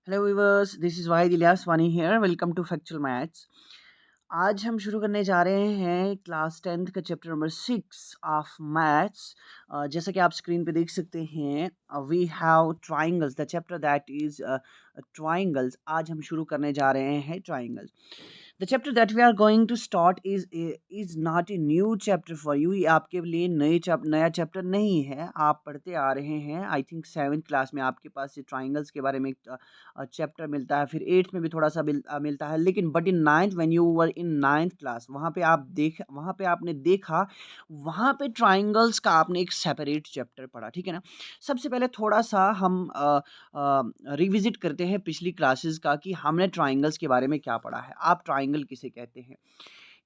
Hello viewers, this is Wahid Ilyas Wani here. Welcome to factual maths. आज हम शुरू करने जा रहे हैं क्लास 10th का चैप्टर नंबर 6 ऑफ मैथ्स। जैसा कि आप स्क्रीन पे देख सकते हैं, we have triangles, the chapter that is triangles. आज हम शुरू करने जा रहे हैं triangles. The chapter that we are going to start is not a new chapter for you. ये आपके लिए नया चैप्टर नहीं है, आप पढ़ते आ रहे हैं। आई थिंक 7th क्लास में आपके पास ये ट्राइंगल्स के बारे में चैप्टर मिलता है, फिर 8th में भी थोड़ा सा मिलता है, लेकिन but in 9th, when you were in 9th class, वहाँ पे आपने देखा, वहाँ पे ट्राइंगल्स का आपने एक सेपरेट चैप्टर पढ़ा, ठीक है ना। सबसे पहले थोड़ा सा हम रिविजिट करते हैं पिछली क्लासेस का कि हमने ट्राइंगल्स के बारे में क्या पढ़ा है। आप ट्राइंगल किसे कहते हैं?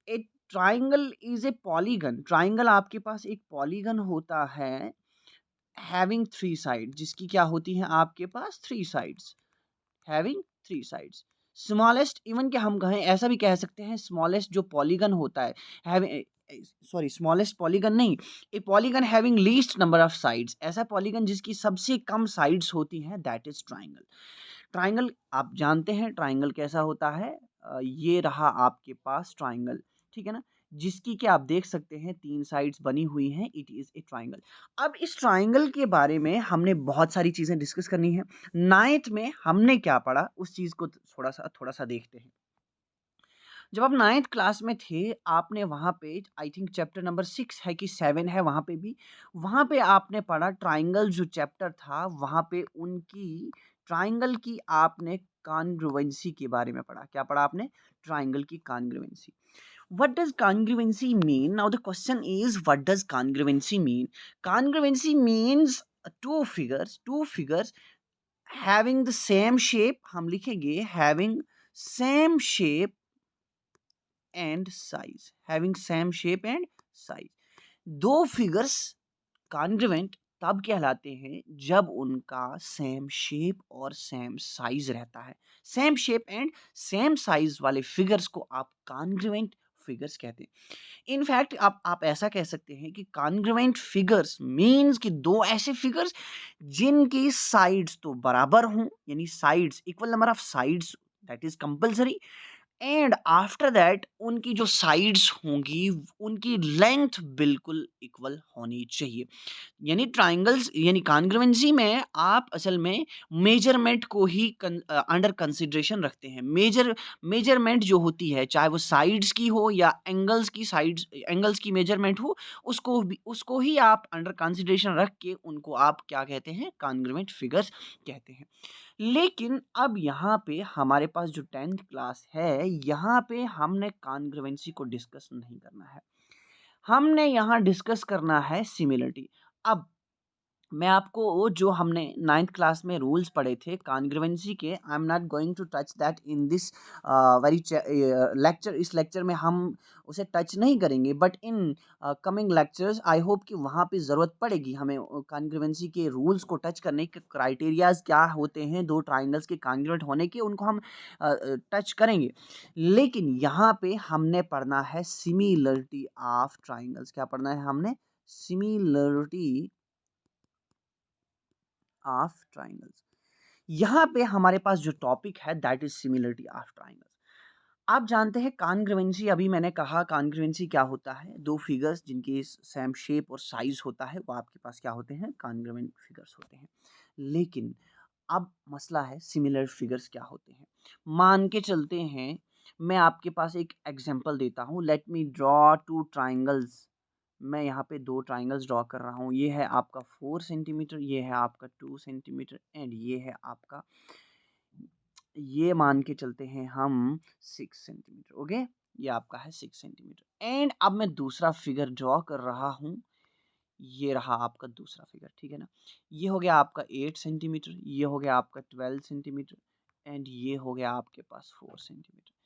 ए triangle is a polygon. Triangle आपके पास एक पॉलीगन होता है हैविंग थ्री साइड, जिसकी क्या होती है आपके पास three sides, having three sides. Smallest, even कि हम कहें, ऐसा भी कह सकते हैं, स्मॉलेस्ट जो पॉलीगन होता है, हैविंग, सॉरी, स्मॉलेस्ट पॉलीगन नहीं, ए polygon having least number of sides. ऐसा पॉलीगन जिसकी सबसे कम साइड्स होती हैं, दैट इज ट्राइंगल। ट्राइंगल आप जानते हैं ट्राइंगल कैसा होता है। ये रहा आपके पास ट्राइंगल, ठीक है ना, जिसकी कि आप देख सकते हैं तीन साइड्स बनी हुई हैं। It is a triangle. अब इस ट्राइंगल के बारे में हमने बहुत सारी चीजें डिस्कस करनी है। 9th में हमने क्या पढ़ा, उस चीज को थोड़ा सा देखते हैं। जब आप 9th क्लास में थे, आपने वहाँ पे, आई थिंक चैप्टर नंबर 6 है कि 7 है, वहाँ पे भी, वहाँ पे आपने पढ़ा ट्राइंगल जो चैप्टर था, वहाँ पे उनकी ट्राइंगल की आपने कॉन्ग्रुएंसी के बारे में पढ़ा। क्या पढ़ा आपने? ट्राइंगल की congruency. What does congruency mean? Now the question is, what does congruency mean? Congruency means two figures having the same shape. हम लिखेंगे having same shape and size, having same shape and size। दो figures congruent तब कहलाते हैं जब उनका same shape और same size रहता है। Same shape and same size वाले फिगर्स को आप कॉन्ग्रुएंट फिगर्स कहते हैं। इनफैक्ट आप ऐसा कह सकते हैं कि कॉन्ग्रुएंट फिगर्स मींस कि दो ऐसे फिगर्स जिनकी साइड्स तो बराबर हों, यानी sides, equal number of sides, that is compulsory. And after that उनकी जो साइड्स होंगी, उनकी लेंथ बिल्कुल इक्वल होनी चाहिए। यानी ट्राइंगल्स, यानी कॉन्ग्रुएंसी में आप असल में मेजरमेंट को ही अंडर कंसिडरेशन रखते हैं। मेजरमेंट जो होती है, चाहे वो साइड्स की हो या एंगल्स की मेजरमेंट हो, उसको ही आप अंडर कंसिडरेशन रख के उनको आप क्या कहते हैं? कॉन्ग्रुएंट फिगर्स कहते हैं। लेकिन अब यहाँ पे हमारे पास जो 10th क्लास है, यहाँ पे हमने कॉन्ग्रुएंसी को डिस्कस नहीं करना है, हमने यहाँ डिस्कस करना है सिमिलरिटी। अब मैं आपको जो हमने 9th क्लास में रूल्स पढ़े थे कॉन्ग्रुएंसी के, I am not going to touch that in this very lecture. इस लेक्चर में हम उसे टच नहीं करेंगे, but in coming lectures I hope कि वहाँ पे ज़रूरत पड़ेगी हमें कॉन्ग्रुएंसी के रूल्स को टच करने के। क्राइटेरियाज क्या होते हैं दो ट्राइंगल्स के कॉन्ग्रुएंट होने के, उनको हम टच करेंगे। लेकिन यहाँ पे हमने पढ़ना है सिमिलरिटी ऑफ ट्राइंगल्स। क्या पढ़ना है हमने? Similarity of triangles. यहाँ पे हमारे पास जो टॉपिक है, that is similarity of triangles. आप जानते हैं कॉन्ग्रुएंसी, अभी मैंने कहा कॉन्ग्रुएंसी क्या होता है, दो फिगर्स जिनकी सेम शेप और साइज होता है, वो आपके पास क्या होते हैं? कॉन्ग्रुएंट फिगर्स होते हैं। लेकिन अब मसला है सिमिलर फिगर्स क्या होते हैं। मान के चलते हैं, मैं आपके पास एक एग्जांपल देता हूँ। Let me draw two triangles. मैं यहाँ पे दो ट्राइंगल्स ड्रॉ कर रहा हूँ। ये है आपका 4 सेंटीमीटर, ये है आपका 2 सेंटीमीटर, एंड ये है आपका, ये मान के चलते हैं हम 6 सेंटीमीटर। ओके, ये आपका है 6 सेंटीमीटर। एंड अब मैं दूसरा फिगर ड्रॉ कर रहा हूँ। ये रहा आपका दूसरा फिगर, ठीक है ना। ये हो गया आपका 8 सेंटीमीटर, ये हो गया आपका 12 सेंटीमीटर, एंड ये हो गया आपके पास 4 centimetre.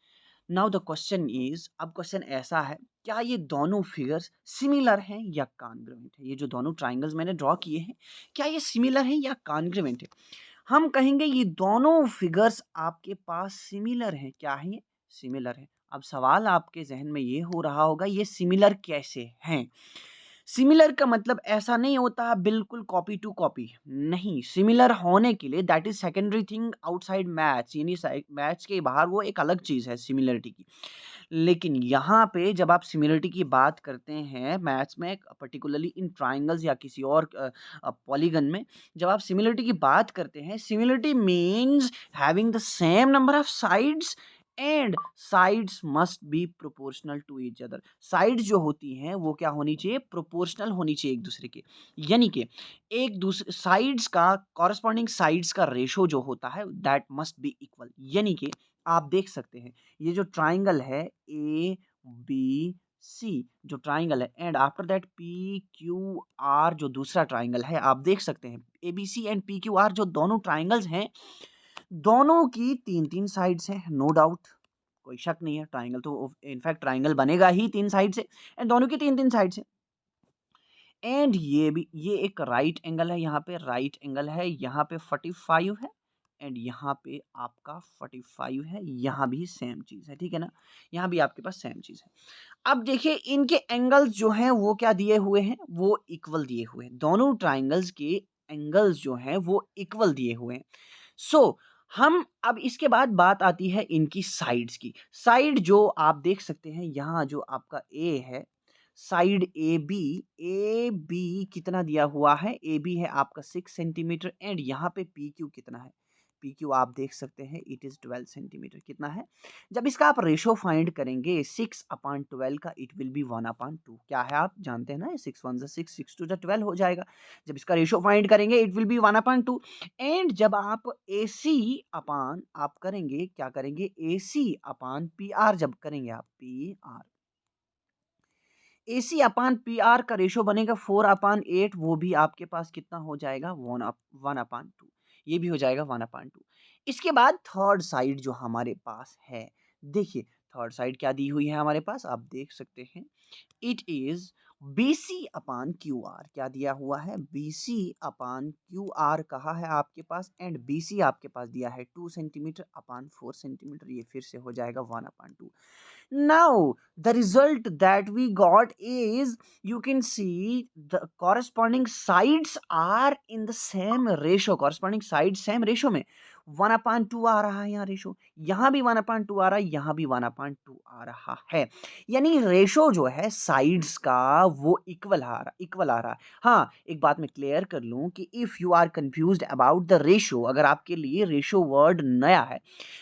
Now the question is, अब क्वेश्चन ऐसा है, क्या ये दोनों फिगर्स सिमिलर हैं या कॉन्ग्रुएंट है? ये जो दोनों ट्राइंगल्स मैंने ड्रॉ किए हैं, क्या ये सिमिलर हैं या कॉन्ग्रुएंट है? हम कहेंगे ये दोनों फिगर्स आपके पास सिमिलर हैं। क्या है? ये सिमिलर है। अब सवाल आपके जहन में ये हो रहा होगा, ये सिमिलर कैसे हैं? सिमिलर का मतलब ऐसा नहीं होता बिल्कुल कॉपी टू कॉपी, नहीं, सिमिलर होने के लिए that is secondary thing outside maths, यानी मैथ्स के बाहर वो एक अलग चीज़ है सिमिलरिटी की। लेकिन यहाँ पे जब आप सिमिलरिटी की बात करते हैं मैथ्स में, पर्टिकुलरली इन ट्राइंगल्स या किसी और पॉलीगन में, जब आप सिमिलरिटी की बात करते हैं, similarity means having the same number of sides and sides must be proportional to each other. Sides जो होती हैं वो क्या होनी चाहिए, प्रोपोर्शनल होनी चाहिए एक दूसरे के, यानी कि एक दूसरे साइड्स का, कॉरस्पॉन्डिंग साइड्स का रेशो जो होता है दैट मस्ट बी इक्वल। यानी कि आप देख सकते हैं ये जो ट्राइंगल है ए बी सी, जो ट्राइंगल है, and after that P Q R जो दूसरा ट्राइंगल है, आप देख सकते हैं A B C and P Q R जो दोनों ट्राइंगल्स हैं, दोनों की तीन तीन साइड्स हैं, नो डाउट, कोई शक नहीं है, ट्राइंगल तो इनफैक्ट ट्राइंगल बनेगा ही तीन साइड से, एंड दोनों की तीन तीन साइड से। एंड ये भी, ये एक राइट एंगल है, यहाँ पे राइट एंगल है, यहाँ पे 45 है, एंड यहाँ पे आपका 45 है, यहाँ भी सेम चीज़ है, ठीक है ना, यहाँ भी आपके पास सेम चीज़ है। अब देखिए इनके एंगल्स जो हैं वो क्या दिए हुए हैं, वो इक्वल दिए हुए हैं, दोनों ट्राइंगल्स के एंगल्स जो हैं वो इक्वल दिए हुए हैं। सो हम अब इसके बाद बात आती है इनकी साइड्स की। साइड जो आप देख सकते हैं यहाँ जो आपका ए है, साइड ए बी कितना दिया हुआ है, ए बी है आपका 6 सेंटीमीटर, एंड यहाँ पे पी क्यू कितना है, पी क्यू आप देख सकते हैं इट इज़ 12 सेंटीमीटर, कितना है। जब इसका आप रेशो फाइंड करेंगे 6/12 का, इट विल बी 1/2, क्या है आप जानते हैं ना, 6 1 6, 6 2 12 हो जाएगा। जब इसका रेशो फाइंड करेंगे इट विल बी 1/2, एंड जब आप ए सी अपान आप करेंगे, क्या करेंगे, ए सी अपान पी आर, जब करेंगे आप पी आर, ए सी अपान पी आर का रेशो बनेगा 4/8, वो भी आपके पास कितना हो जाएगा, 1/2, ये भी हो जाएगा 1/2। इसके बाद थर्ड साइड जो हमारे पास है, देखिए थर्ड साइड क्या दी हुई है हमारे पास, आप देख सकते हैं it is BC upon Q are, क्या दिया हुआ है, BC अपान क्यू आर कहा है आपके पास, एंड BC आपके पास दिया है 2 सेंटीमीटर अपान 4 सेंटीमीटर, ये फिर से हो जाएगा 1/2। Now, the result that we got is, you can see the corresponding sides are in the same ratio, corresponding sides same ratio में 1/2 आ रहा है यहाँ रेशो, यहाँ भी 1/2 आ रहा है, यहाँ भी 1/2 आ रहा है, यानी रेशो जो है साइड्स का वो इक्वल आ रहा है। हाँ, एक बात मैं क्लियर कर लूँ कि if you are confused about the ratio, अगर आपके लिए रेशो वर्ड नया है,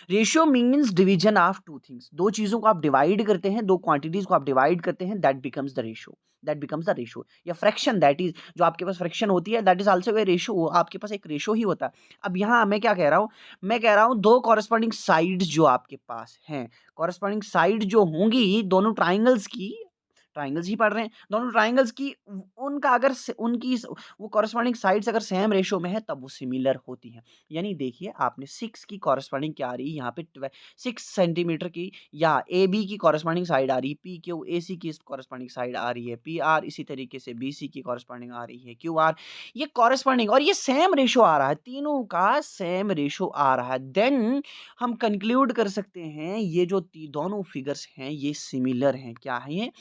ratio means division of two things, दो चीज़ों को आप डिवाइड करते हैं, दो क्वांटिटीज़ को आप डिवाइड करते हैं, that becomes the ratio, that becomes the ratio, या फ्रैक्शन, दैट इज जो आपके पास फ्रैक्शन होती है that is also a ratio, आपके पास एक रेशियो ही होता है। अब यहाँ मैं क्या कह रहा हूँ, मैं कह रहा हूँ दो कॉरस्पॉन्डिंग साइड्स जो आपके पास हैं, कॉरस्पॉन्डिंग साइड जो होंगी दोनों ट्राइंगल्स की, ट्राइंगल्स ही पढ़ रहे हैं, दोनों ट्राइंगल्स की, उनका अगर उनकी वो कॉरस्पॉन्डिंग साइड्स अगर सेम रेशियो में है तब वो सिमिलर होती हैं। यानी देखिए आपने 6 की कॉरस्पॉन्डिंग क्या आ रही है यहाँ पे, 6 सेंटीमीटर की, या ए बी की कॉरस्पॉन्डिंग साइड आ रही है पी क्यू, ए सी की कॉरस्पॉन्डिंग साइड आ रही है पी आर, इसी तरीके से बी सी की कॉरस्पॉन्डिंग आ रही है क्यू आर, ये कॉरस्पॉन्डिंग और ये सेम रेशो आ रहा है, तीनों का सेम रेशो आ रहा है, देन हम कंक्लूड कर सकते हैं ये जो दोनों फिगर्स हैं ये सिमिलर हैं। क्या है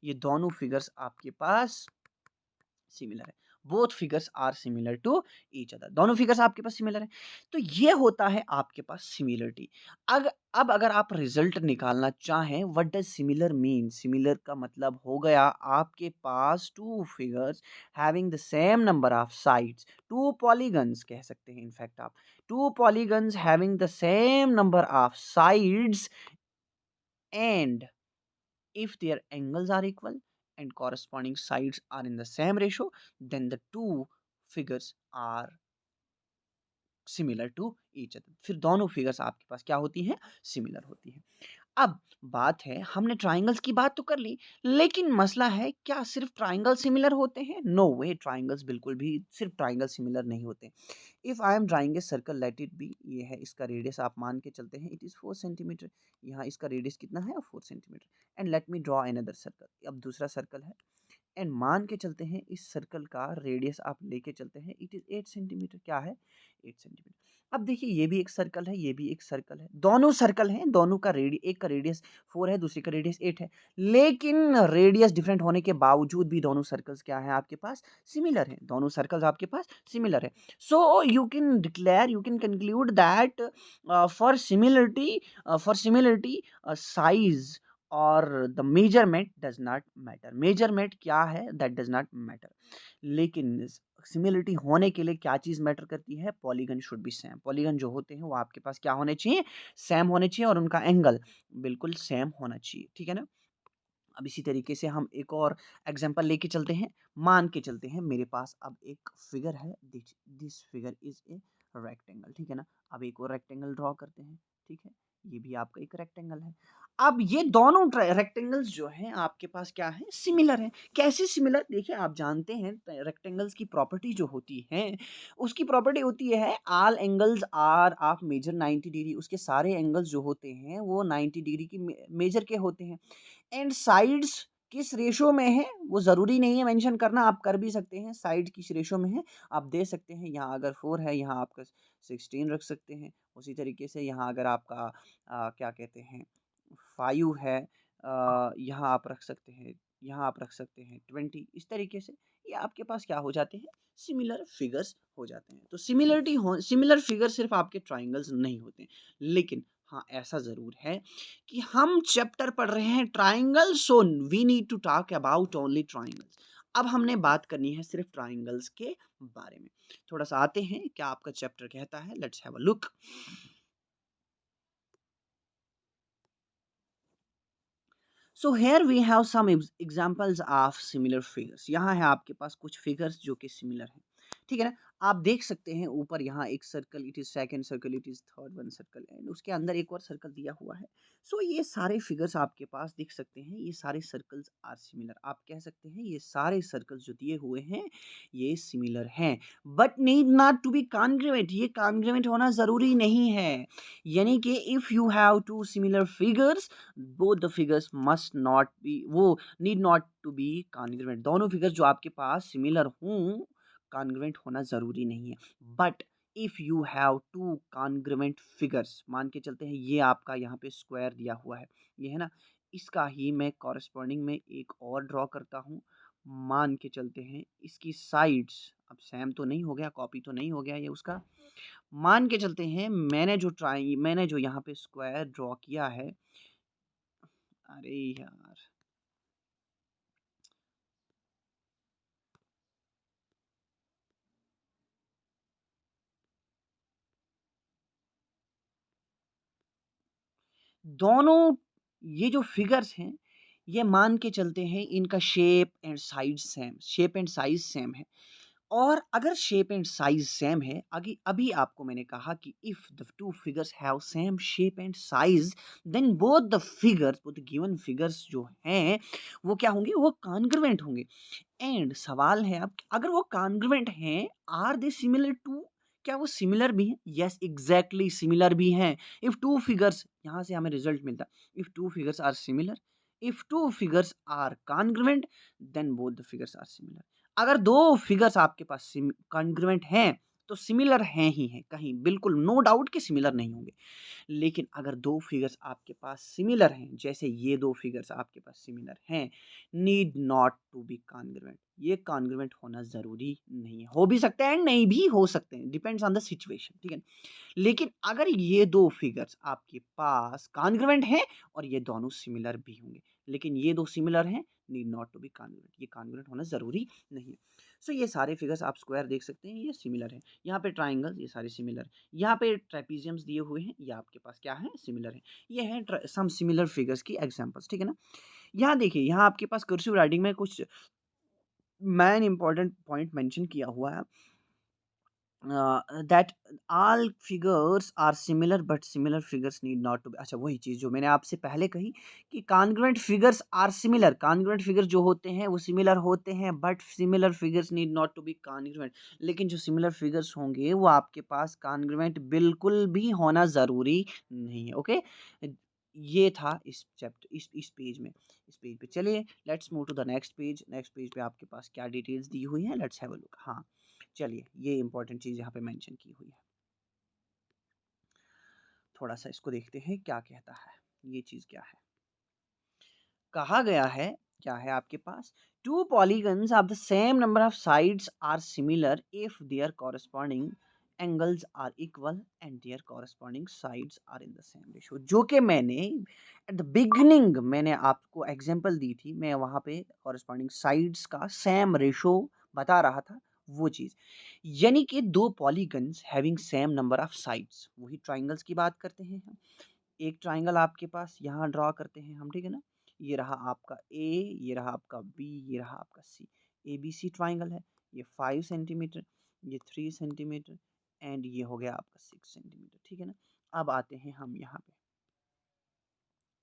ये दोनों फिगर्स आपके पास सिमिलर है, both figures are similar to each other, दोनों फिगर्स आपके पास सिमिलर है, तो ये होता है आपके पास सिमिलरिटी। अब अगर आप रिजल्ट निकालना चाहें what does similar mean, similar का मतलब हो गया आपके पास two figures having the same number of sides, two polygons कह सकते हैं इनफैक्ट आप, two polygons having the same number of sides, and if their angles are equal and corresponding sides are in the same ratio, then the two figures are similar to each other, फिर दोनों figures आपके पास क्या होती हैं, similar होती हैं। अब बात है, हमने ट्राइंगल्स की बात तो कर ली, लेकिन मसला है क्या सिर्फ ट्राइंगल सिमिलर होते हैं, नो वे, ट्राइंगल्स बिल्कुल भी सिर्फ ट्राइंगल सिमिलर नहीं होते। If I am drawing a circle, let it be, ये है इसका रेडियस, आप मान के चलते हैं इट इज़ 4 सेंटीमीटर, यहाँ इसका रेडियस कितना है 4 centimetre, and let me draw another circle, अब दूसरा सर्कल है, एंड मान के चलते हैं इस सर्कल का रेडियस आप लेके चलते हैं इट इज़ 8 सेंटीमीटर, क्या है 8 सेंटीमीटर। अब देखिए ये भी एक सर्कल है, ये भी एक सर्कल है। दोनों सर्कल हैं, दोनों का एक का रेडियस 4 है, दूसरे का रेडियस 8 है। लेकिन रेडियस डिफरेंट होने के बावजूद भी दोनों सर्कल्स क्या हैं आपके पास? सिमिलर हैं। दोनों सर्कल्स आपके पास सिमिलर हैं। So you can conclude that for similarity size और the measurement does not matter. Measurement क्या है? That does not matter. लेकिन सिमिलरिटी होने के लिए क्या चीज़ मैटर करती है? Polygon should be same. Polygon जो होते हैं वो आपके पास क्या होने चाहिए? सेम होने चाहिए और उनका एंगल बिल्कुल सेम होना चाहिए, ठीक है ना? अब इसी तरीके से हम एक और एग्जांपल लेके चलते हैं। मान के चलते हैं मेरे पास अब एक फिगर है, this figure is a rectangle, ठीक है ना? अब एक और रेक्टेंगल ड्रॉ करते हैं, ठीक है? ये भी आपका एक रेक्टेंगल है। अब ये दोनों रेक्टेंगल्स जो हैं आपके पास क्या हैं? सिमिलर हैं। कैसे सिमिलर? देखिए आप जानते हैं रेक्टेंगल्स की प्रॉपर्टी जो होती है, उसकी प्रॉपर्टी होती है all angles are of measure 90 degree. उसके सारे एंगल्स जो होते हैं वो 90 डिग्री की मेजर के होते हैं। एंड साइड्स किस रेशो में है वो ज़रूरी नहीं है मेंशन करना, आप कर भी सकते हैं साइड किस रेशो में है आप दे सकते हैं। यहाँ अगर 4 है, यहाँ आपका 16 रख सकते हैं। उसी तरीके से यहाँ अगर आपका क्या कहते हैं 5 है, यहाँ आप रख सकते हैं, यहाँ आप रख सकते हैं 20। इस तरीके से ये आपके पास क्या हो जाते हैं? सिमिलर फिगर्स हो जाते हैं। तो सिमिलर फिगर सिर्फ आपके ट्राइंगल्स नहीं होते हैं। लेकिन हाँ, ऐसा ज़रूर है कि हम चैप्टर पढ़ रहे हैं triangle, so we need to talk about only triangles. अब हमने बात करनी है सिर्फ ट्राइंगल्स के बारे में। थोड़ा सा आते हैं क्या आपका चैप्टर कहता है, let's have a look. So here we have some examples of similar figures. यहाँ है आपके पास कुछ फिगर्स जो कि सिमिलर हैं, ठीक है ना? आप देख सकते हैं ऊपर यहाँ एक circle, it is second circle, it is third one circle and उसके अंदर एक और सर्कल दिया हुआ है। सो ये सारे फिगर्स आपके पास दिख सकते हैं, ये सारे सर्कल्स आर सिमिलर। आप कह सकते हैं ये सारे सर्कल्स जो दिए हुए हैं ये सिमिलर हैं, but need not to be congruent. ये कॉन्ग्रुएंट होना ज़रूरी नहीं है। यानी कि if you have two similar figures, both the figures must not be, वो need not to be congruent. दोनों फिगर्स जो आपके पास सिमिलर हों, कॉन्ग्रुएंट होना ज़रूरी नहीं है। But if you have two congruent figures, मान के चलते हैं ये आपका यहाँ पे स्क्वायर दिया हुआ है, ये है ना? इसका ही मैं कॉरस्पॉन्डिंग में एक और ड्रॉ करता हूँ। मान के चलते हैं इसकी साइड्स, अब सेम तो नहीं हो गया, कॉपी तो नहीं हो गया ये उसका। मान के चलते हैं मैंने जो यहाँ पे स्क्वायर ड्रॉ किया है, अरे यार! दोनों ये जो फिगर्स हैं, ये मान के चलते हैं इनका शेप एंड साइज़ सेम है। और अगर शेप एंड साइज़ सेम है, अगी अभी आपको मैंने कहा कि if the two figures have same shape and size, then both the given figures जो हैं, वो क्या होंगे? वो कॉन्ग्रुएंट होंगे। एंड सवाल है अब अगर वो कॉन्ग्रुएंट हैं, आर दे सिमिलर टू, क्या वो सिमिलर भी हैं? यस, एग्जैक्टली सिमिलर भी हैं। इफ टू फिगर्स, यहाँ से हमें रिजल्ट मिलता है, if two figures are similar, if two figures are congruent, then both the figures are similar. अगर दो फिगर्स आपके पास कॉन्ग्रुएंट हैं तो सिमिलर हैं ही हैं, कहीं बिल्कुल नो डाउट कि सिमिलर नहीं होंगे। लेकिन अगर दो फिगर्स आपके पास सिमिलर हैं, जैसे ये दो फिगर्स आपके पास सिमिलर हैं, need not to be congruent. ये कॉन्ग्रुएंट होना ज़रूरी नहीं है। हो भी सकते हैं, नहीं भी हो सकते हैं, डिपेंड्स ऑन द सिचुएशन, ठीक है? लेकिन अगर ये दो फिगर्स आपके पास कॉन्ग्रुएंट हैं और ये दोनों सिमिलर भी होंगे, लेकिन ये दो सिमिलर हैं, need not to be congruent. ये कॉन्ग्रुएंट होना ज़रूरी नहीं है। सो ये सारे फिगर्स आप स्क्वायर देख सकते हैं, ये सिमिलर हैं। यहाँ पे ट्राइंगल, ये सारे सिमिलर हैं। यहाँ पे ट्रेपीजियम्स दिए हुए हैं, ये आपके पास क्या है? सिमिलर हैं। ये हैं सम सिमिलर फिगर्स की एग्जांपल्स, ठीक है ना? यहाँ देखिए, यहाँ आपके पास कर्सिव राइटिंग में कुछ मैन इंपॉर्टेंट पॉइंट मेंशन किया हुआ है, that all figures are similar but similar figures need not to be. अच्छा, वही चीज़ जो मैंने आपसे पहले कही कि congruent figures are similar. Congruent figures जो होते हैं वो सिमिलर होते हैं, but similar figures need not to be congruent. लेकिन जो सिमिलर फिगर्स होंगे वो आपके पास कॉन्ग्रुएंट बिल्कुल भी होना ज़रूरी नहीं है। ओके, ये था इस चैप्टर, इस पेज में। इस पेज पे चलिए, let's move to the next page. Next page पे आपके पास क्या डिटेल्स दी हुई हैं, लेट्स हैव अ लुक। हाँ, चलिए, ये इंपॉर्टेंट चीज़ यहाँ पे मेंशन की हुई है। थोड़ा सा इसको देखते हैं क्या कहता है। ये चीज़ क्या है? कहा गया है, क्या है आपके पास? Two polygons of the same number of sides are similar if their corresponding angles are equal and their corresponding sides are in the same ratio. जो कि मैंने एट द बिगिनिंग मैंने आपको एग्जांपल दी थी, मैं वहाँ पे कॉरस्पॉन्डिंग साइड्स का सेम रेशो बता रहा था, वो चीज़। यानी कि दो polygons having same number of sides, वही ट्राइंगल्स की बात करते हैं हम। एक ट्राइंगल आपके पास यहाँ ड्रॉ करते हैं हम, ठीक है ना? ये रहा आपका ए, ये रहा आपका बी, ये रहा आपका सी। ए बी सी ट्राइंगल है। ये 5 सेंटीमीटर, ये 3 सेंटीमीटर एंड ये हो गया आपका 6 सेंटीमीटर, ठीक है ना? अब आते हैं हम यहाँ पे,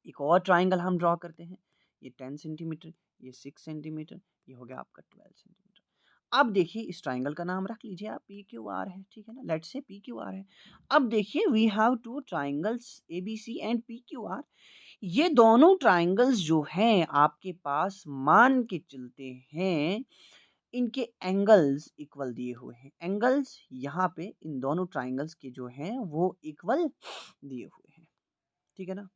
एक और ट्राइंगल हम ड्रॉ करते हैं। ये 10 सेंटीमीटर, ये 6 सेंटीमीटर, ये हो गया आपका 12 सेंटीमीटर। अब देखिए इस ट्राइंगल का नाम रख लीजिए आप, पी क्यू आर है, ठीक है ना? Let's say P Q are है। अब देखिए we have two triangles A B C and P Q R. ये दोनों ट्राइंगल्स जो हैं आपके पास, मान के चलते हैं इनके एंगल्स इक्वल दिए हुए हैं। एंगल्स यहाँ पे इन दोनों ट्राइंगल्स के जो हैं वो इक्वल दिए हुए हैं, ठीक है ना?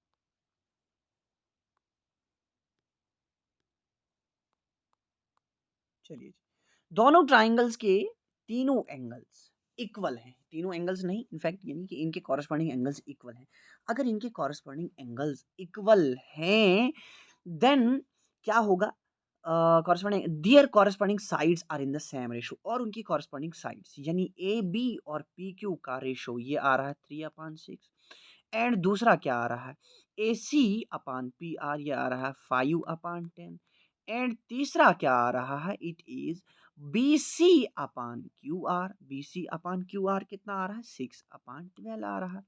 चलिए जी, दोनों ट्राइंगल्स के तीनों एंगल्स इक्वल हैं। तीनों एंगल्स नहीं, इनफैक्ट यानी कि इनके कॉरस्पॉन्डिंग एंगल्स इक्वल हैं। अगर इनके कॉरस्पॉन्डिंग एंगल्स इक्वल हैं देन क्या होगा? Corresponding their corresponding sides are in the same ratio, और उनकी कॉरस्पॉन्डिंग साइड्स यानी ए बी और पी क्यू का रेशो ये आ रहा है 3/6 एंड दूसरा क्या आ रहा है? ए सी अपान पी आर, ये आ रहा है 5/10 एंड तीसरा क्या आ रहा है? It is B C upon Q R. B C upon Q R कितना आ रहा है? 6/12 आ रहा है।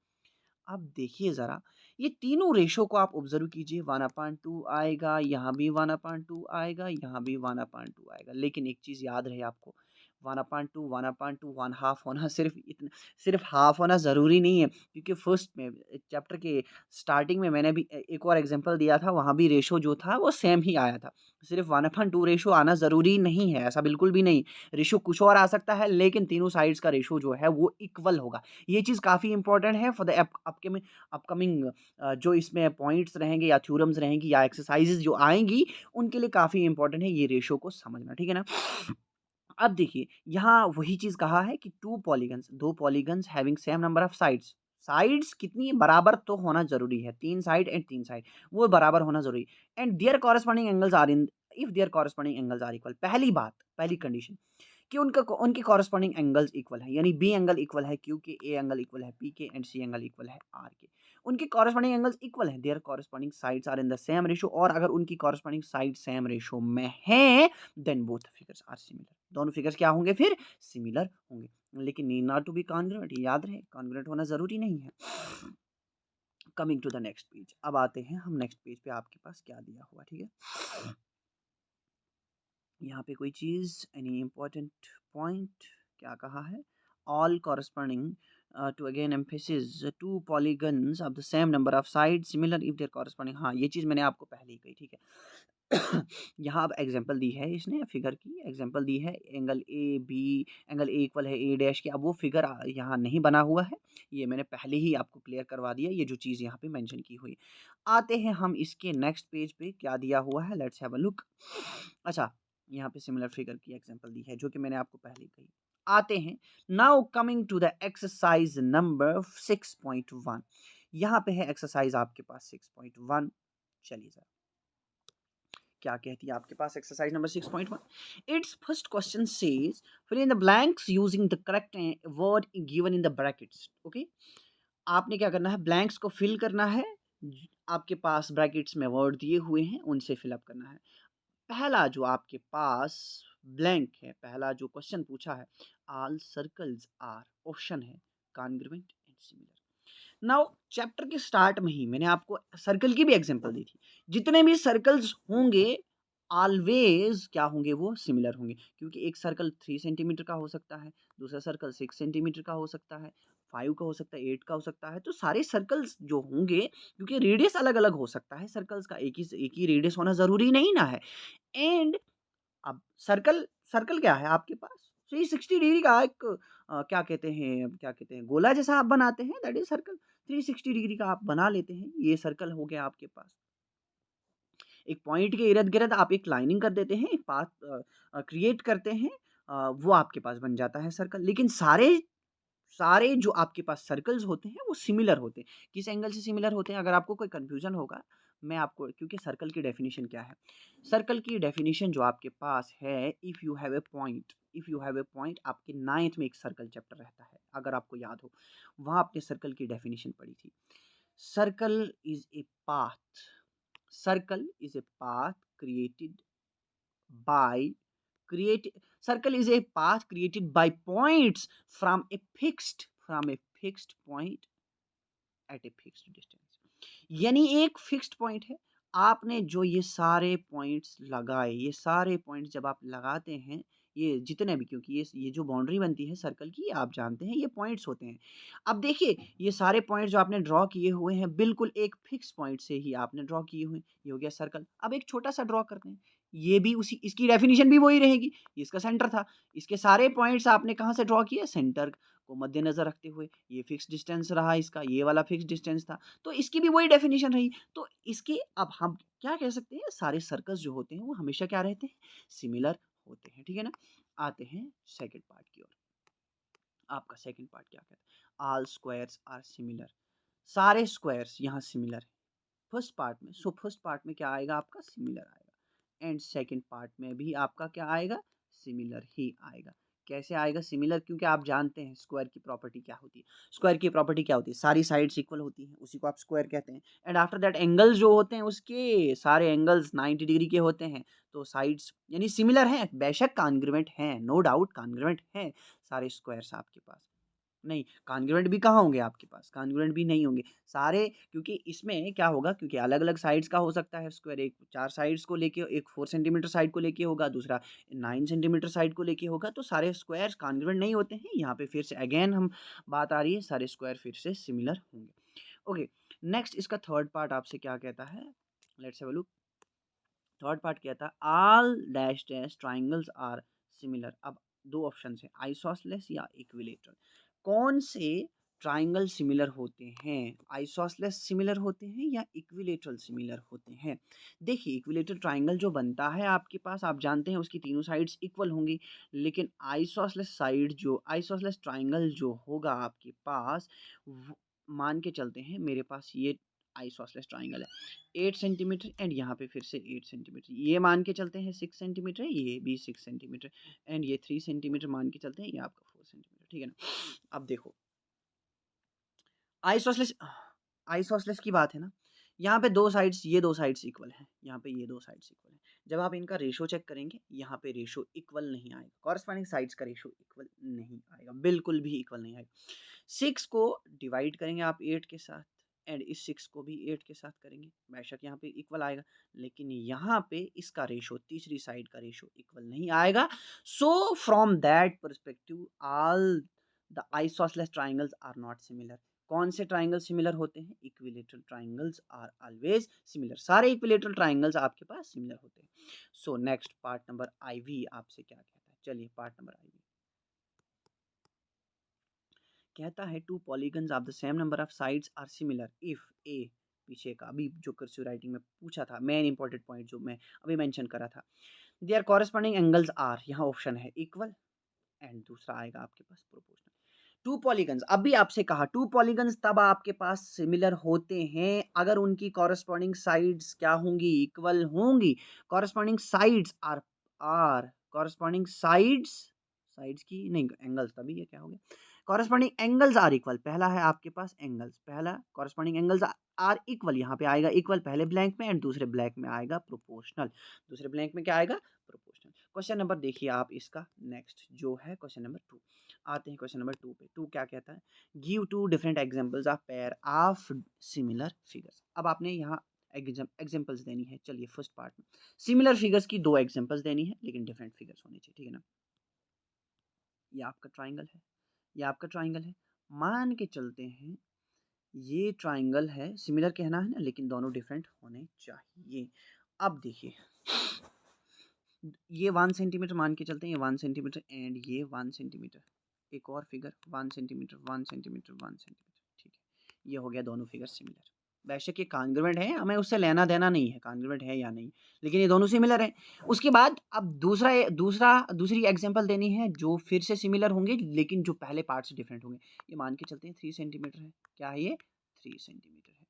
अब देखिए ज़रा, ये तीनों रेशो को आप ऑब्ज़र्व कीजिए, 1/2 आएगा, यहाँ भी 1/2 आएगा, यहाँ भी 1/2 आएगा। लेकिन एक चीज़ याद रहे आपको, 1/2, 1/2, 1 हाफ़ होना सिर्फ़ हाफ़ होना ज़रूरी नहीं है, क्योंकि फर्स्ट में चैप्टर के स्टार्टिंग में मैंने भी एक और एग्ज़ाम्पल दिया था, वहाँ भी रेशो जो था वो सेम ही आया था। सिर्फ़ 1/2 रेशो आना ज़रूरी नहीं है, ऐसा बिल्कुल भी नहीं। रेशो कुछ और आ सकता है, लेकिन तीनों साइड्स का रेशो जो है वो इक्वल होगा। ये चीज़ काफ़ी इंपॉर्टेंट है फॉर द अपकमिंग जो इसमें पॉइंट्स रहेंगे या थ्योरम्स रहेंगी या एक्सरसाइजेज़ जो आएँगी, उनके लिए काफ़ी इंपॉर्टेंट है ये रेशो को समझना, ठीक है ना? अब देखिए, यहाँ वही चीज़ कहा है कि 2 polygons, 2 polygons having same number of sides. Sides कितनी बराबर तो होना ज़रूरी है, 3 साइड एंड 3 साइड, वो बराबर होना ज़रूरी है and their corresponding angles are in if their corresponding angles are equal. पहली बात, पहली कंडीशन कि उनके कॉरेस्पॉन्डिंग एंगल्स इक्वल है, यानी बी एंगल इक्वल है क्यू के, ए एंगल इक्वल है पी के एंड सी एंगल इक्वल है आर के। उनके कॉरेस्पॉन्डिंग एंगल्स इक्वल हैं, their corresponding sides are in the same ratio, और अगर उनकी कॉरेस्पॉन्डिंग साइड सेम रेशियो में हैं then both figures are similar. दोनों फिगर्स क्या होंगे फिर? सिमिलर होंगे। लेकिन need not to be congruent, याद रहे कॉन्ग्रुएंट होना ज़रूरी नहीं है। Coming to the next page, अब आते हैं हम नेक्स्ट पेज पे, आपके पास क्या दिया हुआ, ठीक है? यहाँ पे कोई चीज़, एनी इम्पोर्टेंट पॉइंट, क्या कहा है? All corresponding to again emphasis to polygons of the same number of side similar if their corresponding. हाँ, ये चीज़ मैंने आपको पहले ही कही, ठीक है? यहाँ अब एग्जांपल दी है, इसने फिगर की एग्जांपल दी है, angle A B, angle A equal है ए डैश के। अब वो फिगर यहाँ नहीं बना हुआ है, ये मैंने पहले ही आपको क्लियर करवा दिया, ये जो चीज़ यहाँ पे मेंशन की हुई। आते हैं हम इसके नेक्स्ट पेज पे, क्या दिया हुआ है? Let's have a look. अच्छा, यहाँ पे सिमिलर फिगर की एग्जांपल दी है, जो कि मैंने आपको पहले ही कही। आते हैं, now coming to the exercise number 6.1। यहाँ पे है एक्सरसाइज आपके पास 6.1। चलिए सर, क्या कहती है आपके पास exercise number 6.1? It's first question says fill in the blanks using the correct word given in the brackets. Okay, आपने क्या करना है? ब्लैंक्स को फिल करना है, आपके पास ब्रैकेट्स में वर्ड दिए हुए हैं उनसे फिलअप करना है। पहला जो आपके पास ब्लैंक है, पहला जो क्वेश्चन पूछा है, ऑल सर्कल्स आर, ऑप्शन है congruent and similar. Now chapter के स्टार्ट में ही मैंने आपको सर्कल की भी एग्जांपल दी थी। जितने भी सर्कल्स होंगे ऑलवेज क्या होंगे? वो सिमिलर होंगे, क्योंकि एक सर्कल 3 सेंटीमीटर का हो सकता है, दूसरा सर्कल 6 सेंटीमीटर का हो सकता है, 5 का हो सकता है, 8 का हो सकता है। तो सारे सर्कल्स जो होंगे, क्योंकि रेडियस अलग अलग हो सकता है सर्कल्स का, एक ही रेडियस होना ज़रूरी नहीं ना है। एंड अब सर्कल, सर्कल क्या है आपके पास? 360 डिग्री का एक क्या कहते हैं गोला जैसा आप बनाते हैं, दैट इज सर्कल। 360 डिग्री का आप बना लेते हैं, ये सर्कल हो गया आपके पास। एक पॉइंट के इर्द-गिर्द आप एक लाइनिंग कर देते हैं, एक पाथ क्रिएट करते हैं, वो आपके पास बन जाता है सर्कल। लेकिन सारे सारे जो आपके पास सर्कल्स होते हैं वो सिमिलर होते हैं। किस एंगल से सिमिलर होते हैं? अगर आपको कोई कन्फ्यूज़न होगा, मैं आपको क्योंकि सर्कल की डेफ़िनिशन क्या है? सर्कल की डेफ़िनिशन जो आपके पास है, if you have a point आपके 9th में एक सर्कल चैप्टर रहता है, अगर आपको याद हो, वहाँ आपने सर्कल की डेफ़िनिशन पढ़ी थी। Circle is a path Circle is a path by create circle is a path created by points from a fixed point at a fixed distance। यानी एक फिक्स्ड पॉइंट है, आपने जो ये सारे पॉइंट्स लगाए, ये सारे पॉइंट्स जब आप लगाते हैं, ये जितने भी, क्योंकि ये जो बाउंड्री बनती है सर्कल की, ये आप जानते हैं ये पॉइंट्स होते हैं। अब देखिए ये सारे पॉइंट्स जो आपने ड्रॉ किए हुए हैं बिल्कुल एक फिक्स पॉइंट से ही आपने ड्रॉ किए हुए हैं, ये हो गया सर्कल। अब एक छोटा सा ड्रॉ करते हैं, ये भी उसी, इसकी डेफिनेशन भी वही रहेगी, ये इसका सेंटर था, इसके सारे पॉइंट्स आपने कहाँ से ड्रॉ किए? सेंटर को मद्देनजर रखते हुए, ये फिक्स डिस्टेंस रहा इसका, ये वाला फिक्स डिस्टेंस था, तो इसकी भी वही डेफिनेशन रही। तो इसके अब हम क्या कह सकते हैं, सारे सर्कल्स जो होते हैं वो हमेशा क्या रहते हैं? सिमिलर होते हैं, ठीक है ना? आते हैं सेकंड पार्ट की ओर। आपका सेकंड पार्ट क्या कहता है? ऑल स्क्वायर्स आर सिमिलर, सारे स्क्वायर्स यहाँ सिमिलर है फर्स्ट पार्ट में। सो फर्स्ट पार्ट में क्या आएगा आपका? सिमिलर आएगा। एंड सेकंड पार्ट में भी आपका क्या आएगा? सिमिलर ही आएगा। कैसे आएगा सिमिलर? क्योंकि आप जानते हैं स्क्वायर की प्रॉपर्टी क्या होती है। स्क्वायर की प्रॉपर्टी क्या होती है? सारी साइड्स इक्वल होती हैं, उसी को आप स्क्वायर कहते हैं। एंड आफ्टर दैट एंगल्स जो होते हैं उसके सारे एंगल्स 90 डिग्री के होते हैं, तो साइड्स यानी सिमिलर हैं, बेशक कॉन्ग्रुएंट हैं, नो डाउट कॉन्ग्रुएंट हैं सारे स्क्वायर्स आपके पास। नहीं, कॉन्ग्रुएंट भी कहाँ होंगे आपके पास? कॉन्ग्रुएंट भी नहीं होंगे सारे, क्योंकि इसमें क्या होगा, क्योंकि अलग-अलग साइड्स का हो सकता है स्क्वायर, एक 4 साइड्स को लेके, एक 4 सेंटीमीटर साइड को लेके होगा, दूसरा 9 सेंटीमीटर साइड को लेके होगा, तो सारे स्क्वायर्स कॉन्ग्रुएंट नहीं होते हैं। यहाँ पे फिर से अगेन हम बात आ रही है, सारे स्क्वायर फिर से सिमिलर होंगे। ओके, नेक्स्ट इसका थर्ड पार्ट आपसे क्या कहता है? Let's have a look. Third part कहता है all dash dash triangles are similar. अब दो ऑप्शन है, आइसोसेलेस या इक्विलेटरल। कौन से ट्राइंगल सिमिलर होते हैं? आइसोसेलेस सिमिलर होते हैं या इक्विलेटरल सिमिलर होते हैं? देखिए इक्विलेटरल ट्राइंगल जो बनता है आपके पास, आप जानते हैं उसकी तीनों साइड्स इक्वल होंगी, लेकिन आइसोसेलेस ट्राइंगल जो होगा आपके पास, मान के चलते हैं मेरे पास ये आइसोसेलेस ट्राइंगल है 8 सेंटीमीटर, एंड यहाँ पे फिर से 8 सेंटीमीटर, ये मान के चलते हैं 6 सेंटीमीटर, ये भी 6 सेंटीमीटर, एंड ये 3 सेंटीमीटर मान के चलते हैं, ये आपका 4 सेंटीमीटर, ठीक है ना? अब देखो आइसोसेलेस आइसोसेलेस की बात है ना, यहाँ पे दो साइड्स, ये दो साइड्स इक्वल हैं, यहाँ पे ये दो साइड्स इक्वल हैं। जब आप इनका रेशो चेक करेंगे, यहाँ पे रेशो इक्वल नहीं आएगा, कॉरस्पॉन्डिंग साइड्स का रेशो इक्वल नहीं आएगा, बिल्कुल भी इक्वल नहीं आएगा। 6 को डिवाइड करेंगे आप 8 के साथ, एंड इस 6 को भी 8 के साथ करेंगे, बेशक यहाँ पे इक्वल आएगा, लेकिन यहाँ पे इसका रेशो, तीसरी साइड का रेशो इक्वल नहीं आएगा। So from that perspective all the isosceles triangles are not similar. कौन से ट्राइंगल सिमिलर होते हैं? Equilateral triangles are always similar, सारे इक्विलेटरल ट्राइंगल्स आपके पास सिमिलर होते हैं। So next part number IV आपसे क्या कहता है? चलिए पार्ट नंबर IV कहता है two polygons of the same number of sides are similar if a, पीछे का अभी जो कर्सिव राइटिंग में पूछा था, मेन इंपॉर्टेंट पॉइंट जो मैं अभी मेंशन करा था, देयर कॉरेस्पॉन्डिंग एंगल्स आर, यहाँ ऑप्शन है इक्वल, एंड दूसरा आएगा आपके पास प्रोपोर्शनल। टू पॉलीगन्स, अभी आपसे कहा टू पॉलीगन्स तब आपके पास सिमिलर होते हैं अगर उनकी कॉरेस्पॉन्डिंग साइड्स क्या होंगी? इक्वल होंगी। Corresponding sides are corresponding sides, sides की नहीं, एंगल्स, तभी ये क्या हो गया? कॉरेस्पॉन्डिंग एंगल्स आर इक्वल, पहला है आपके पास एंगल्स, पहला कॉरेस्पॉन्डिंग एंगल्स आर इक्वल, यहाँ पे आएगा इक्वल पहले ब्लैंक में, एंड दूसरे ब्लैंक में आएगा प्रोपोर्शनल, दूसरे ब्लैंक में क्या आएगा? प्रोपोर्शनल। क्वेश्चन नंबर देखिए आप इसका नेक्स्ट जो है क्वेश्चन नंबर 2। आते हैं क्वेश्चन नंबर 2 पे। 2 क्या कहता है? Give 2 different examples of pair of similar figures. अब आपने यहाँ एग्जांपल्स देनी है। चलिए फर्स्ट पार्ट में सिमिलर फिगर्स की 2 एग्जांपल्स देनी है, लेकिन डिफरेंट फिगर्स होने चाहिए, ठीक है ना? ये आपका ट्राइंगल है, ये आपका ट्राइंगल है, मान के चलते हैं ये ट्राइंगल है, सिमिलर कहना है ना, लेकिन दोनों डिफरेंट होने चाहिए। अब देखिए ये 1 सेंटीमीटर मान के चलते हैं, ये 1 सेंटीमीटर एंड ये 1 सेंटीमीटर, एक और फिगर 1 सेंटीमीटर 1 सेंटीमीटर 1 सेंटीमीटर, ठीक है। ये हो गया दोनों फिगर सिमिलर। बेशक ये कॉन्ग्रुएंट है, हमें उससे लेना देना नहीं है कॉन्ग्रुएंट है या नहीं, लेकिन ये दोनों सिमिलर हैं। उसके बाद अब दूसरी एग्जांपल देनी है जो फिर से सिमिलर होंगे लेकिन जो पहले पार्ट से डिफरेंट होंगे। ये मान के चलते हैं 3 सेंटीमीटर है। क्या है ये? 3 सेंटीमीटर है।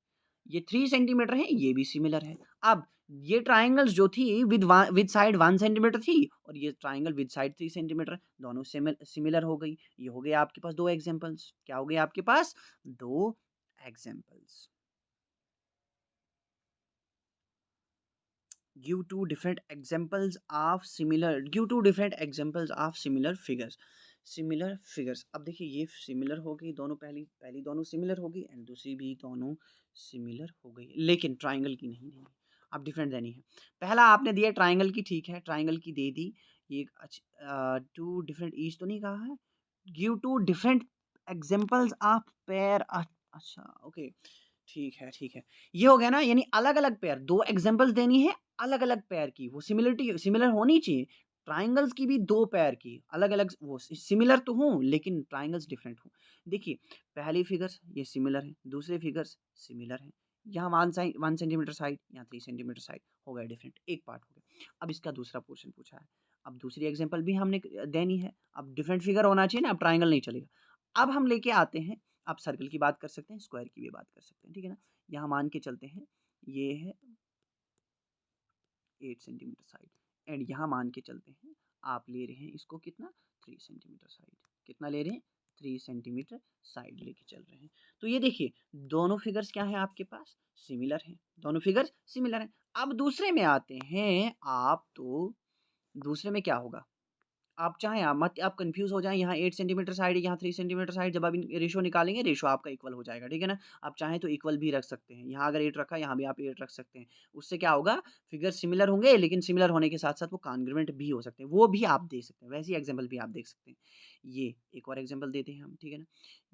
ये 3 सेंटीमीटर है, ये भी सिमिलर है। अब ये ट्राइंगल्स जो थी विद साइड 1 सेंटीमीटर थी और ये ट्राइंगल विद साइड 3 सेंटीमीटर, दोनों सिमिलर हो गई। ये हो गए आपके पास 2 एग्जांपल्स। क्या हो गए आपके पास? 2 examples. Give two different examples of similar figures। Similar figures, अब देखिए ये सिमिलर हो गई दोनों, पहली पहली दोनों सिमिलर हो गई एंड दूसरी भी दोनों सिमिलर हो गई, लेकिन ट्राइंगल की नहीं देनी, अब डिफरेंट देनी है। पहला आपने दिया ट्राइंगल की, ठीक है ट्राइंगल की दे दी। ये टू डिफरेंट ईच तो नहीं कहा है। Give two different examples of pair. अच्छा ओके, ठीक है ठीक है। ये हो गया ना, यानी अलग अलग पेयर, दो एग्जांपल्स देनी है अलग अलग पेयर की, वो सिमिलरिटी सिमिलर होनी चाहिए। ट्राइंगल्स की भी दो पेयर की अलग अलग, वो सिमिलर तो हूँ लेकिन ट्राइंगल्स डिफरेंट हूँ। देखिए पहली फिगर्स ये सिमिलर है, दूसरे फिगर्स सिमिलर है। यहाँ 1 सेंटीमीटर साइड, यहाँ 3 सेंटीमीटर साइड, हो गया डिफरेंट, एक पार्ट हो गया। अब इसका दूसरा पोर्शन पूछा है, अब दूसरी एग्जाम्पल भी हमने देनी है। अब डिफरेंट फिगर होना चाहिए ना, अब ट्राइंगल नहीं चलेगा। अब हम लेके आते हैं, आप सर्कल की बात कर सकते हैं, स्क्वायर की भी बात कर सकते हैं, ठीक है ना। यहाँ मान के चलते हैं ये है 8 सेंटीमीटर साइड एंड यहाँ मान के चलते हैं आप ले रहे हैं इसको कितना, 3 सेंटीमीटर साइड। कितना ले रहे हैं? 3 सेंटीमीटर साइड लेके चल रहे हैं। तो ये देखिए दोनों फिगर्स क्या है आपके पास? सिमिलर हैं, दोनों फिगर्स सिमिलर हैं। अब दूसरे में आते हैं आप, तो दूसरे में क्या होगा? आप चाहें आप मत आप कन्फ्यूज़ हो जाएँ, यहाँ 8 सेंटीमीटर साइड है, यहाँ 3 सेंटीमीटर साइड, जब आप इन रेशियो निकालेंगे, रेशियो आपका इक्वल हो जाएगा, ठीक है ना? आप चाहें तो इक्वल भी रख सकते हैं, यहाँ अगर 8 रखा, यहाँ भी आप 8 रख सकते हैं। उससे क्या होगा? फिगर सिमिलर होंगे, लेकिन सिमिलर होने के साथ-साथ वो कॉन्ग्रुएंट भी हो सकते हैं, वो भी आप दे सकते हैं, वैसी एग्ज़ाम्पल भी आप देख सकते हैं। ये एक और एग्ज़ाम्पल देते हैं हम, ठीक है ना?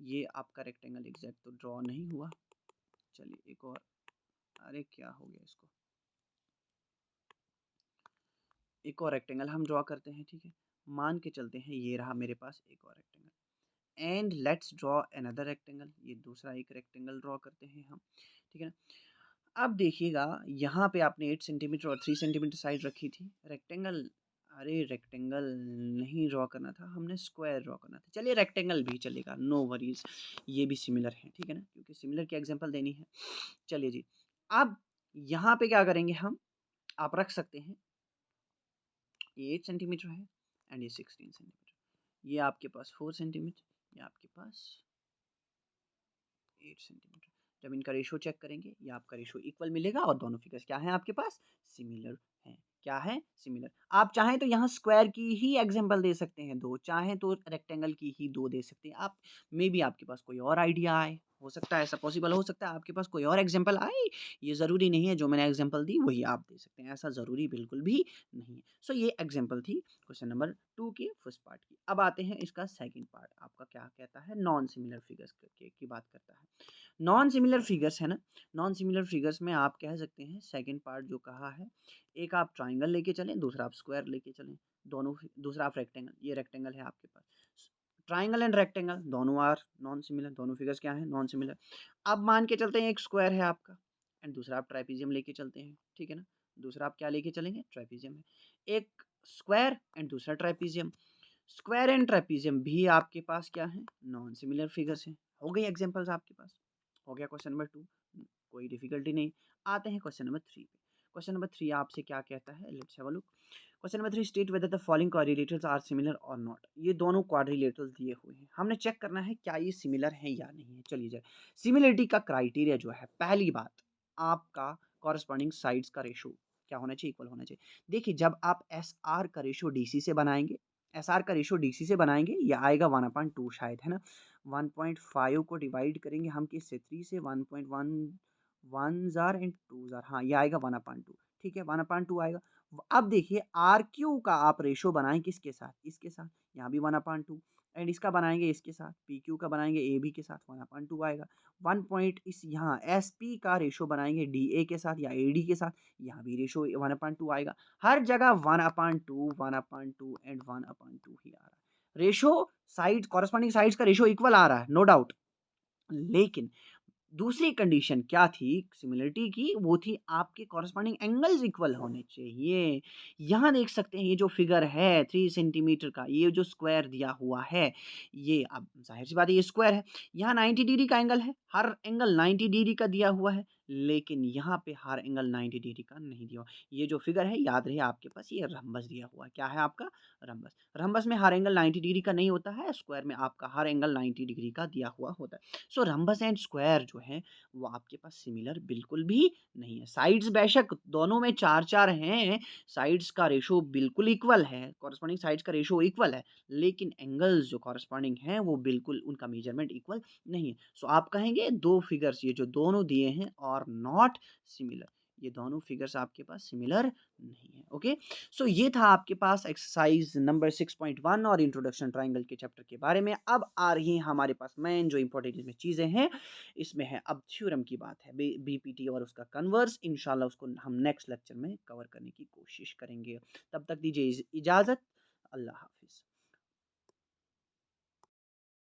ये आपका रेक्टेंगल एग्ज़ैक्ट तो ड्रॉ नहीं हुआ, चलिए एक और, अरे क्या हो गया इसको? एक और रेक्टेंगल हम ड्रॉ करते हैं, ठीक है? मान के चलते हैं ये रहा मेरे पास एक और rectangle. And let's draw another rectangle, ये दूसरा एक रेक्टेंगल ड्रॉ करते हैं हम, ठीक है ना। अब देखिएगा यहाँ पे आपने 8 सेंटीमीटर और 3 सेंटीमीटर साइड रखी थी रेक्टेंगल, अरे रेक्टेंगल नहीं ड्रॉ करना था, हमने स्क्वायर ड्रॉ करना था। चलिए रेक्टेंगल भी चलेगा, नो वरीज, ये भी सिमिलर है, ठीक है ना, क्योंकि सिमिलर की एग्जांपल देनी है। चलिए जी, अब यहाँ पे क्या करेंगे हम, आप रख सकते हैं ये 8 सेंटीमीटर है एंड ये 16 सेंटीमीटर, ये आपके पास 4 सेंटीमीटर, ये आपके पास 8 सेंटीमीटर। जब इनका रेशियो चेक करेंगे, ये आपका रेशियो इक्वल मिलेगा और दोनों फिगर्स क्या हैं आपके पास? सिमिलर हैं। क्या है? सिमिलर। आप चाहें तो यहाँ स्क्वायर की ही एग्जांपल दे सकते हैं 2, चाहें तो रेक्टेंगल की ही 2 दे सकते हैं आप। मे बी आपके पास कोई और आइडिया आए, हो सकता है ऐसा पॉसिबल हो सकता है आपके पास कोई और एग्जांपल आए। ये ज़रूरी नहीं है जो मैंने एग्जांपल दी वही आप दे सकते हैं, ऐसा ज़रूरी बिल्कुल भी नहीं है। सो ये एग्जांपल थी क्वेश्चन नंबर 2 के फर्स्ट पार्ट की। अब आते हैं इसका सेकंड पार्ट, आपका क्या कहता है? नॉन सिमिलर फिगर्स की बात करता है। नॉन सिमिलर फिगर्स है ना, नॉन सिमिलर फिगर्स में आप कह सकते हैं सेकंड पार्ट जो कहा है, एक आप ट्राइंगल लेके चलें, दूसरा आप स्क्वायर लेके चलें, दोनों दूसरा आप रेक्टेंगल, ये रेक्टेंगल है आपके पास, ट्राइंगल एंड रेक्टेंगल दोनों आर नॉन सिमिलर, दोनों फिगर्स क्या हैं? Non similar. अब मान के चलते हैं एक स्क्वायर है आपका एंड दूसरा आप ट्राइपीजियम लेके चलते हैं, ठीक है ना। दूसरा आप क्या लेके चलेंगे? ट्राइपीजियम है। एक स्क्वायर एंड दूसरा ट्राइपीजियम, स्क्वायर एंड ट्राइपीजियम भी आपके पास क्या है? नॉन सिमिलर फिगर्स हैं। हो गई एग्जांपल्स आपके पास, हो गया क्वेश्चन नंबर 2, कोई डिफिकल्टी नहीं। आते हैं क्वेश्चन नंबर 3 पे। क्वेश्चन नंबर 3 आपसे क्या कहता है? Let's have a look. Question number 3, state whether the following quadrilaterals are similar और नॉट। ये दोनों क्वाड्रिलेटरल्स दिए हुए हैं, हमने चेक करना है क्या ये सिमिलर है या नहीं है। चलिए जाए, सिमिलरिटी का क्राइटेरिया जो है, पहली बात आपका कॉरस्पॉन्डिंग साइड्स का रेशो क्या होना चाहिए? इक्वल होना चाहिए। देखिए जब आप एस आर का रेशो डी सी से बनाएंगे, एस आर का रेशो डी सी से बनाएंगे, ये आएगा 1/2 शायद, है ना। 1.5 को डिवाइड करेंगे हम किससे? 3 से, 1.1 1 ज़ार एंड 2 ज़ार, हाँ ये आएगा 1/2, ठीक है 1/2 आएगा। अब देखिए आर क्यू का आप रेशो बनाएं किसके साथ? इसके साथ, यहाँ भी 1/2 एंड इसका बनाएंगे इसके साथ, पी क्यू का बनाएंगे ए बी के साथ, 1/2 आएगा। 1 पॉइंट इस यहाँ एस पी का रेशो बनाएंगे डी ए के साथ या ए डी के साथ, यहाँ भी रेशो 1/2 आएगा। हर जगह 1/2 1/2 एंड 1/2 ही आ रहा है। रेशो साइड, कॉरस्पॉन्डिंग साइड्स का रेशो इक्वल आ रहा है, नो डाउट। लेकिन दूसरी कंडीशन क्या थी सिमिलरिटी की, वो थी आपके कॉरस्पॉन्डिंग एंगल्स इक्वल होने चाहिए। यहाँ देख सकते हैं ये जो फिगर है 3 सेंटीमीटर का, ये जो स्क्वायर दिया हुआ है, ये अब ज़ाहिर-सी बात है ये स्क्वायर है। यहाँ 90 डिग्री का एंगल है, हर एंगल 90 डिग्री का दिया हुआ है, लेकिन यहाँ पे हर एंगल 90 डिग्री का नहीं दिया हुआ। ये जो फिगर है याद रहे आपके पास ये रम्बस दिया हुआ है। क्या है आपका? रम्बस। रम्बस में हर एंगल 90 डिग्री का नहीं होता है, स्क्वायर में आपका हर एंगल 90 डिग्री का दिया हुआ होता है। सो रम्बस एंड स्क्वायर जो है वो आपके पास सिमिलर बिल्कुल भी नहीं है। साइड्स बेशक दोनों में 4-4 हैं, साइड्स का रेशो बिल्कुल इक्वल है, कॉरस्पॉन्डिंग साइड्स का रेशो इक्वल है, लेकिन एंगल्स जो कॉरस्पॉन्डिंग हैं वो बिल्कुल उनका मेजरमेंट इक्वल नहीं है। सो आप कहेंगे 2 फिगर्स ये जो दोनों दिए हैं आर नॉट सिमिलर, ये दोनों फिगर्स आपके पास सिमिलर नहीं है। ओके, सो ये था आपके पास एक्सरसाइज नंबर 6.1 और इंट्रोडक्शन ट्रायंगल के चैप्टर के बारे में। अब आ रही हैं हमारे पास मेन जो इंपॉर्टेंट इसमें चीज़ें हैं, इसमें है अब थ्योरम की बात है, बीपीटी और उसका कन्वर्स। इंशाल्लाह उसको हम नेक्स्ट लेक्चर में कवर करने की कोशिश करेंगे। तब तक दीजिए इजाज़त। अल्लाह हाफिज़।